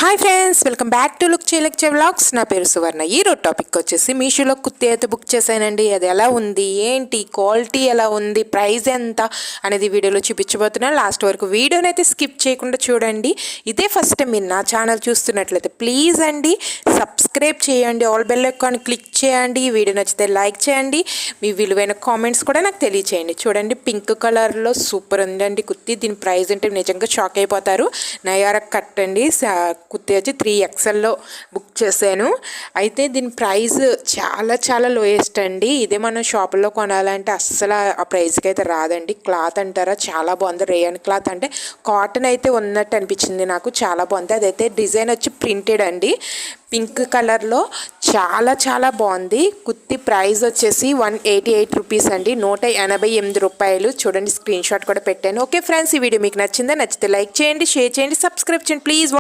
Hi friends, welcome back to look చేయలెక్చే vlogs. నా పేరు సువర్ణ. ఈరోజు టాపిక్ వచ్చేసి మీషోలో కుర్తీ అయితే బుక్ చేశానండి. అది ఎలా ఉంది, ఏంటి, క్వాలిటీ ఎలా ఉంది, ప్రైస్ ఎంత అనేది వీడియోలో చూపించబోతున్నాను. లాస్ట్ వరకు వీడియోని అయితే స్కిప్ చేయకుండా చూడండి. ఇదే ఫస్ట్ టైం మీరు నా ఛానల్ చూస్తున్నట్లయితే ప్లీజ్ అండి సబ్స్క్రైబ్ చేయండి, ఆల్ బెల్ ఐకాన్ క్లిక్ చేయండి. వీడియో నచ్చితే లైక్ చేయండి, మీ విలువైన కామెంట్స్ కూడా నాకు తెలియచేయండి. చూడండి, పింక్ కలర్లో సూపర్ ఉందండి కుర్తీ. దీని ప్రైస్ అంటే నిజంగా షాక్ అయిపోతారు. నయారా కట్ అండి. కుర్తీ వచ్చి 3XL బుక్ చేశాను. అయితే దీని ప్రైస్ చాలా లోయెస్ట్ అండి. ఇదే మనం షాపుల్లో కొనాలంటే అస్సలు ఆ ప్రైస్కి అయితే రాదండి. క్లాత్ అంటారా చాలా బాగుంది. రేయన్ క్లాత్ అంటే కాటన్ అయితే ఉన్నట్టు అనిపించింది నాకు. చాలా బాగుంది. అదైతే డిజైన్ వచ్చి ప్రింటెడ్ అండి, పింక్ కలర్లో చాలా బాగుంది. కుర్తీ ప్రైస్ వచ్చేసి 188 రూపీస్ అండి, 188 రూపాయలు. చూడండి, స్క్రీన్ షాట్ కూడా పెట్టాను. ఓకే ఫ్రెండ్స్, ఈ వీడియో మీకు నచ్చితే లైక్ చేయండి, షేర్ చేయండి, సబ్స్క్రైబ్ చేయండి ప్లీజ్.